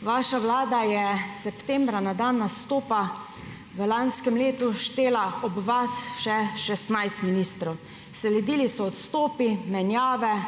Vaša vlada je septembra na dan nastopa v lanskem letu štela ob vas še 16 ministrov. Sledili so odstopi, menjave,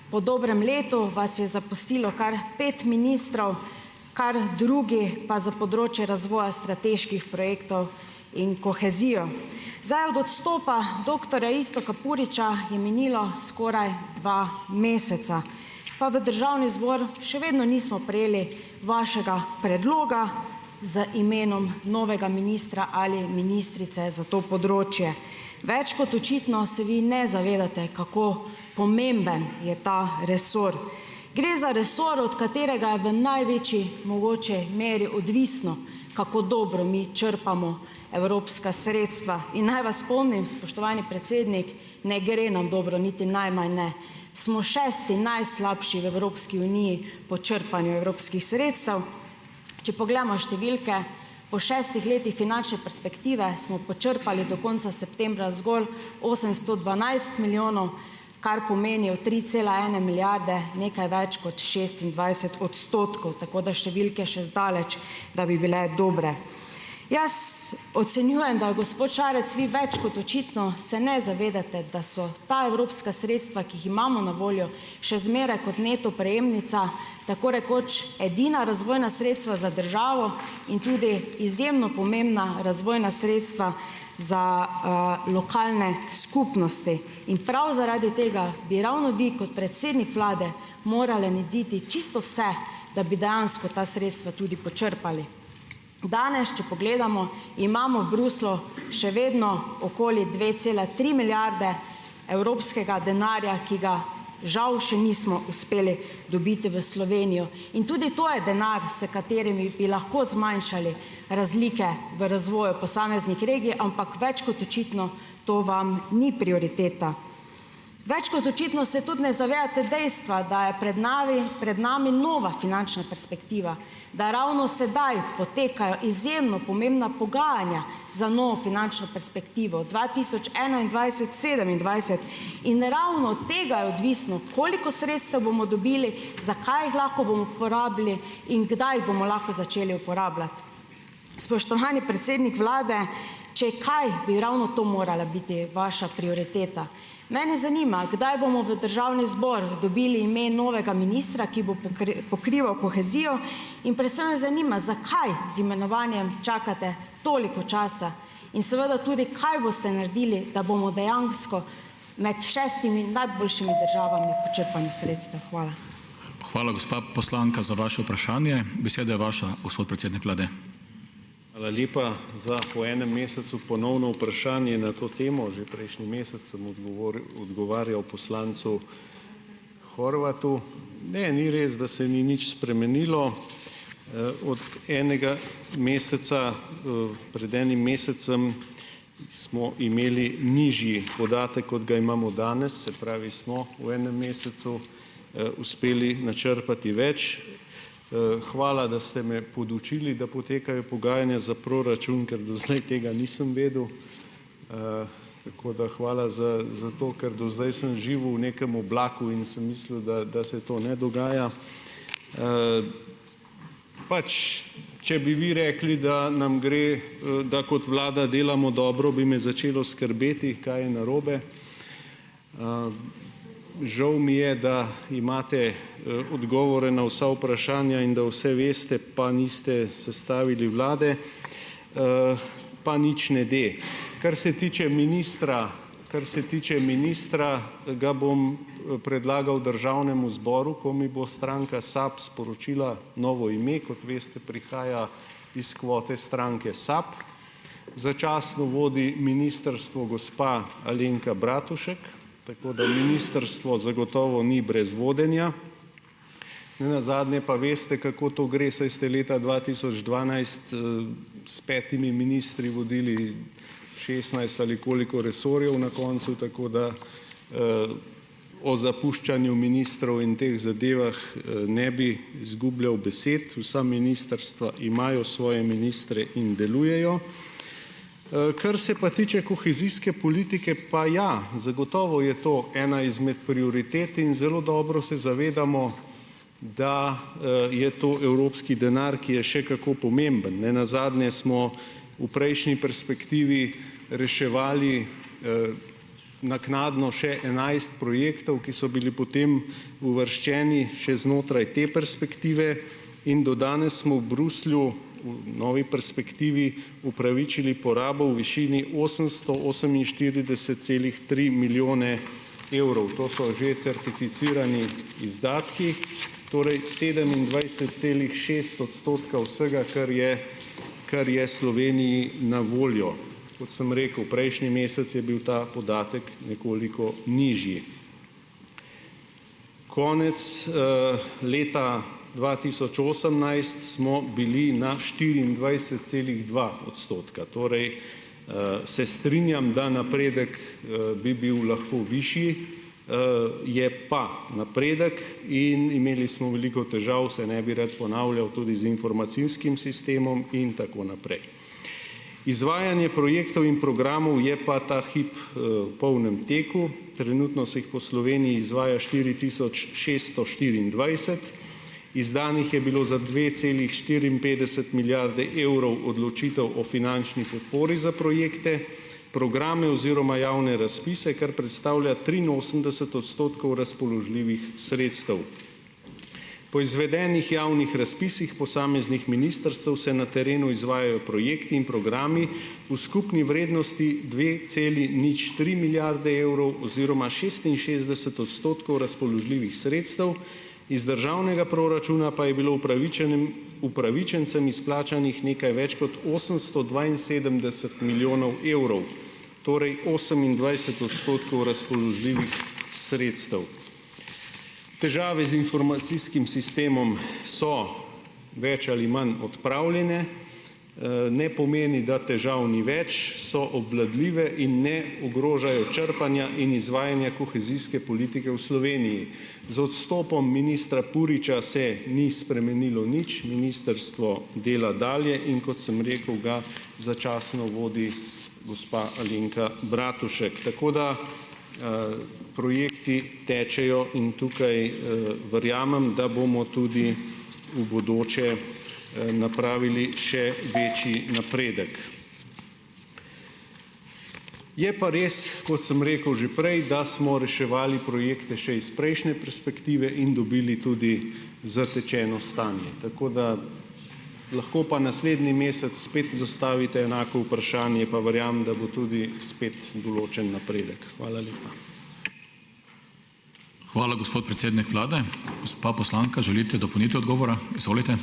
po dobrem letu vas je zapustilo kar 5 ministrov, kar drugi pa za področje razvoja strateških projektov in kohezijo. Zdaj od odstopa doktorja Iztoka Puriča je minilo skoraj 2 meseca, pa v državni zbor še vedno nismo prejeli vašega predloga z imenom novega ministra ali ministrice za to področje. Več kot očitno se vi ne zavedate, kako pomemben je ta resor. Gre za resor, od katerega je v največji mogoče meri odvisno, kako dobro mi črpamo evropska sredstva. In naj vas spomnim, spoštovani predsednik, ne gre nam dobro, niti najmanj ne. Smo 6. najslabši v Evropski uniji po črpanju evropskih sredstev. Če pogledamo številke, po 6 letih finančne perspektive smo počrpali do konca septembra zgolj 812 milijonov, kar pomeni 3,1 milijarde, nekaj več kot 26%, tako da številke še zdaleč, da bi bile dobre. Jaz ocenjujem, da gospod Šarec, vi več kot očitno se ne zavedate, da so ta evropska sredstva, ki jih imamo na voljo, še zmeraj kot neto prejemnica, tako rekoč edina razvojna sredstva za državo in tudi izjemno pomembna razvojna sredstva za lokalne skupnosti. In prav zaradi tega bi ravno vi kot predsednik vlade morali narediti čisto vse, da bi dejansko ta sredstva tudi počrpali. Danes, če pogledamo, imamo v Bruslju še vedno okoli 2,3 milijarde evropskega denarja, ki ga žal še nismo uspeli dobiti v Slovenijo. In tudi to je denar, s katerimi bi lahko zmanjšali razlike v razvoju posameznih regij, ampak več kot očitno to vam ni prioriteta. Več kot očitno se tudi ne zavedate dejstva, da je pred nami nova finančna perspektiva, da ravno sedaj potekajo izjemno pomembna pogajanja za novo finančno perspektivo 2021-2027 in ravno od tega je odvisno, koliko sredstev bomo dobili, zakaj jih lahko bomo porabili in kdaj bomo lahko začeli uporabljati. Spoštovani predsednik vlade, če kaj, bi ravno to morala biti vaša prioriteta. Mene zanima, kdaj bomo v državni zbor dobili ime novega ministra, ki bo pokrival kohezijo, in predvsem me zanima, zakaj z imenovanjem čakate toliko časa in seveda tudi, kaj boste naredili, da bomo dejansko med 6 najboljšimi državami po črpanju sredstev. Hvala. Hvala, gospa poslanka, za vaše vprašanje. Beseda je vaša, gospod predsednik vlade. Hvala lepa za po enem mesecu ponovno vprašanje na to temo. Že prejšnji mesec sem odgovarjal poslancu Horvatu. Ne, ni res, da se ni nič spremenilo. Od enega meseca, pred enim mesecem smo imeli nižji podatek, kot ga imamo danes, se pravi, smo v enem mesecu uspeli načrpati več. Hvala, da ste me podučili, da potekajo pogajanja za proračun, ker do zdaj tega nisem vedel. Tako da hvala za to, ker do zdaj sem živel v nekem oblaku in sem mislil, da se to ne dogaja. Če bi vi rekli, da nam gre, da kot vlada delamo dobro, bi me začelo skrbeti, kaj je narobe. Žal mi je, da imate odgovore na vsa vprašanja in da vse veste, pa niste sestavili vlade, pa nič ne de. Kar se tiče ministra, ga bom predlagal državnemu zboru, ko mi bo stranka SAB sporočila novo ime. Kot veste, prihaja iz kvote stranke SAB. Začasno vodi ministrstvo gospa Alenka Bratušek, tako da ministrstvo zagotovo ni brez vodenja. Nenazadnje pa veste, kako to gre, saj ste leta 2012 s 5 ministri vodili 16 ali koliko resorjev na koncu, tako da o zapuščanju ministrov in teh zadevah ne bi izgubljal besed. Vsa ministrstva imajo svoje ministre in delujejo. Kar se pa tiče kohezijske politike, pa ja, zagotovo je to ena izmed prioritet in zelo dobro se zavedamo, da je to evropski denar, ki je še kako pomemben. Nenazadnje smo v prejšnji perspektivi reševali naknadno še 11 projektov, ki so bili potem uvrščeni še znotraj te perspektive, in do danes smo v Bruslju v novi perspektivi upravičili porabo v višini 848,3 milijone evrov. To so že certificirani izdatki, torej 27,6% vsega, kar je Sloveniji na voljo. Kot sem rekel, prejšnji mesec je bil ta podatek nekoliko nižji. Konec leta 2018 smo bili na 24,2%. Torej se strinjam, da napredek bi bil lahko višji, je pa napredek in imeli smo veliko težav, se ne bi rad ponavljal, tudi z informacijskim sistemom in tako naprej. Izvajanje projektov in programov je pa ta hip v polnem teku. Trenutno se jih po Sloveniji izvaja 4624. Izdanih je bilo za 2,54 milijarde evrov odločitev o finančni podpori za projekte, programe oziroma javne razpise, kar predstavlja 83% razpoložljivih sredstev. Po izvedenih javnih razpisih posameznih ministrstev se na terenu izvajajo projekti in programi v skupni vrednosti 2,03 milijarde evrov oziroma 66% razpoložljivih sredstev, iz državnega proračuna pa je bilo upravičencem izplačanih nekaj več kot 872 milijonov evrov, torej 28% razpoložljivih sredstev. Težave z informacijskim sistemom so več ali manj odpravljene, ne pomeni, da težav ni več, so obvladljive in ne ogrožajo črpanja in izvajanja kohezijske politike v Sloveniji. Z odstopom ministra Puriča se ni spremenilo nič, ministrstvo dela dalje in, kot sem rekel, ga začasno vodi gospa Alenka Bratušek. Tako da projekti tečejo in tukaj verjamem, da bomo tudi v bodoče napravili še večji napredek. Je pa res, kot sem rekel že prej, da smo reševali projekte še iz prejšnje perspektive in dobili tudi zatečeno stanje. Tako da lahko pa naslednji mesec spet zastavite enako vprašanje, pa verjamem, da bo tudi spet določen napredek. Hvala lepa. Hvala, gospod predsednik vlade. Gospa poslanka, želite dopolnitev odgovora? Izvolite.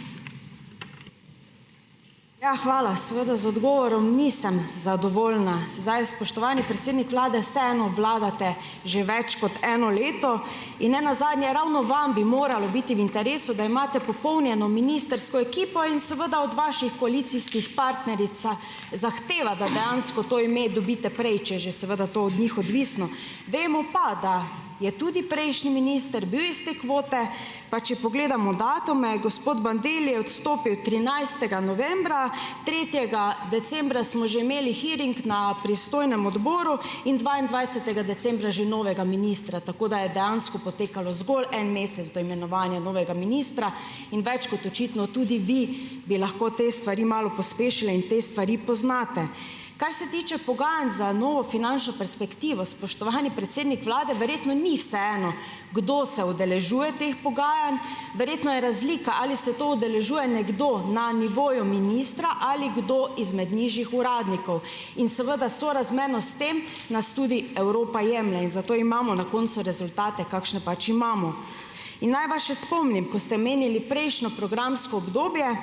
Ja, hvala. Seveda z odgovorom nisem zadovoljna. Zdaj, spoštovani predsednik vlade, vseeno vladate že več kot eno leto in nenazadnje ravno vam bi moralo biti v interesu, da imate popolnjeno ministrsko ekipo in seveda od vaših koalicijskih partneric zahteva, da dejansko to ime dobite prej, če je že seveda to od njih odvisno. Vemo pa, da je tudi prejšnji minister bil iz te kvote, pa če pogledamo datume, gospod Bandelli je odstopil 13. novembra, 3. decembra smo že imeli hearing na pristojnem odboru in 22. decembra že novega ministra, tako da je dejansko potekalo zgolj en mesec do imenovanja novega ministra in več kot očitno tudi vi bi lahko te stvari malo pospešili in te stvari poznate. Kar se tiče pogajanj za novo finančno perspektivo, spoštovani predsednik vlade, verjetno ni vseeno, kdo se udeležuje teh pogajanj, verjetno je razlika, ali se to udeležuje nekdo na nivoju ministra ali kdo izmed nižjih uradnikov. In seveda sorazmerno s tem nas tudi Evropa jemlje in zato imamo na koncu rezultate, kakšne pač imamo. In naj vas še spomnim, ko ste menili prejšnjo programsko obdobje,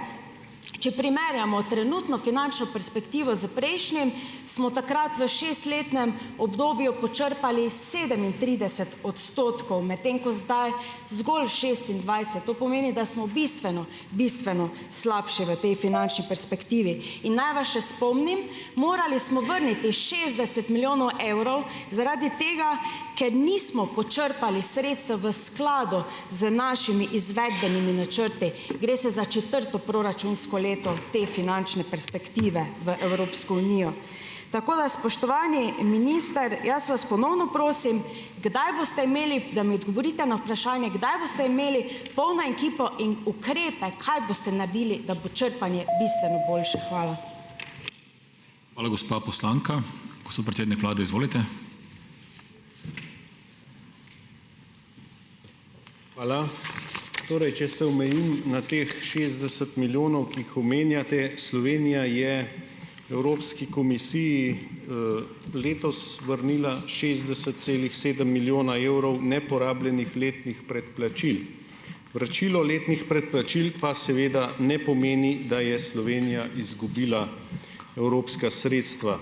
če primerjamo trenutno finančno perspektivo z prejšnjim, smo takrat v 6-letnem obdobju počrpali 37%, medtem ko zdaj zgolj 26%. To pomeni, da smo bistveno slabši v tej finančni perspektivi. In naj vas še spomnim, morali smo vrniti 60 milijonov evrov zaradi tega, ker nismo počrpali sredstev v skladu z našimi izvedbenimi načrti. Gre se za 4. proračunsko leto te finančne perspektive v Evropsko unijo. Tako da, spoštovani minister, jaz vas ponovno prosim, kdaj boste imeli, da mi odgovorite na vprašanje, kdaj boste imeli polno ekipo in ukrepe, kaj boste naredili, da bo črpanje bistveno boljše. Hvala. Hvala, gospa poslanka. Gospod predsednik vlade, izvolite. Hvala. Torej, če se omejim na teh 60 milijonov, ki jih omenjate, Slovenija je Evropski komisiji letos vrnila 60,7 milijona evrov neporabljenih letnih predplačil. Vračilo letnih predplačil pa seveda ne pomeni, da je Slovenija izgubila evropska sredstva.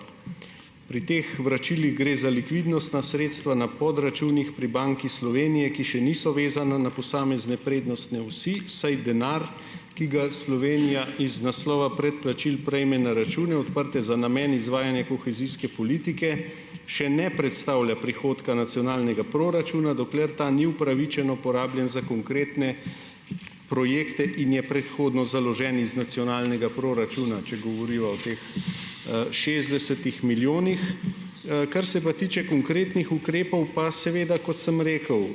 Pri teh vračilih gre za likvidnostna sredstva na podračunih pri Banki Slovenije, ki še niso vezana na posamezne prednostne osi, saj denar, ki ga Slovenija iz naslova predplačil prejme na račune, odprte za namen izvajanja kohezijske politike, še ne predstavlja prihodka nacionalnega proračuna, dokler ta ni upravičeno porabljen za konkretne projekte in je predhodno založen iz nacionalnega proračuna, če govoriva o teh 60 milijonih. Kar se pa tiče konkretnih ukrepov, pa seveda, kot sem rekel,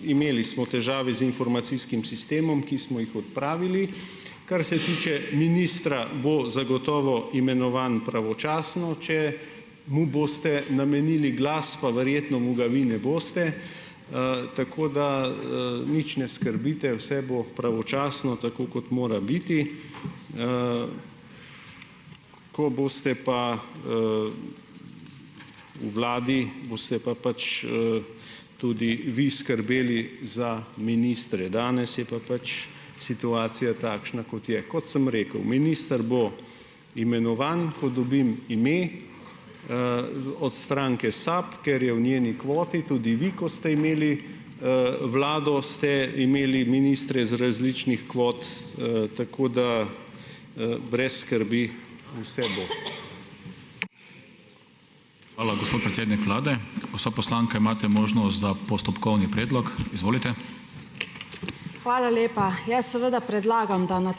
imeli smo težave z informacijskim sistemom, ki smo jih odpravili. Kar se tiče ministra, bo zagotovo imenovan pravočasno, če mu boste namenili glas, pa verjetno mu ga vi ne boste. Tako da nič ne skrbite, vse bo pravočasno, tako kot mora biti. Ko boste pa v vladi, boste pa pač tudi vi skrbeli za ministre. Danes je pa pač situacija takšna, kot je. Kot sem rekel, minister bo imenovan, ko dobim ime od stranke SAB, ker je v njeni kvoti. Tudi vi, ko ste imeli vlado, ste imeli ministre z različnih kvot, tako da brez skrbi, vse bo. Hvala, gospod predsednik vlade. Gospa poslanka, imate možnost za postopkovni predlog. Izvolite. Hvala lepa. Jaz seveda predlagam, da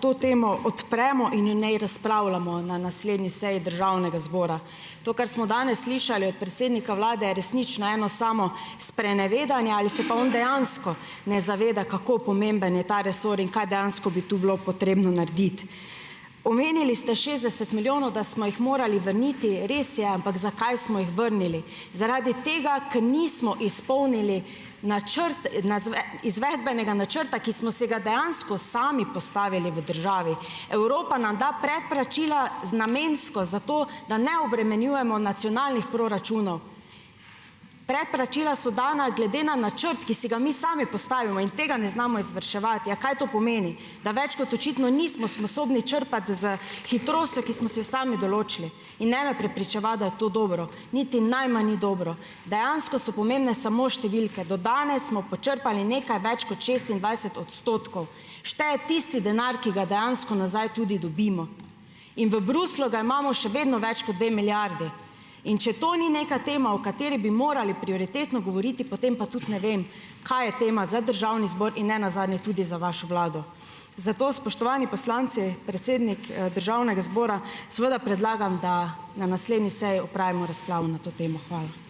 to temo odpremo in o njej razpravljamo na naslednji seji Državnega zbora. To, kar smo danes slišali od predsednika vlade, je resnično eno samo sprenevedanje, ali se pa on dejansko ne zaveda, kako pomemben je ta resor in kaj dejansko bi tu bilo potrebno narediti. Omenili ste 60 milijonov, da smo jih morali vrniti. Res je, ampak zakaj smo jih vrnili? Zaradi tega, ker nismo izpolnili izvedbenega načrta, ki smo se ga dejansko sami postavili v državi. Evropa nam da predplačila namensko zato, da ne obremenjujemo nacionalnih proračunov. Predplačila so dana glede na načrt, ki si ga mi sami postavimo in tega ne znamo izvrševati. Ja, kaj to pomeni? Da več kot očitno nismo sposobni črpati z hitrostjo, ki smo si jo sami določili. In ne me prepričevati, da je to dobro. Niti najmanj ni dobro. Dejansko so pomembne samo številke. Do danes smo počrpali nekaj več kot 26%. Šteje tisti denar, ki ga dejansko nazaj tudi dobimo. In v Bruslju ga imamo še vedno več kot 2 milijardi. In če to ni neka tema, o kateri bi morali prioritetno govoriti, potem pa tudi ne vem, kaj je tema za Državni zbor in nenazadnje tudi za vašo vlado. Zato, spoštovani poslanci, predsednik Državnega zbora, seveda predlagam, da na naslednji seji opravimo razpravo na to temo. Hvala.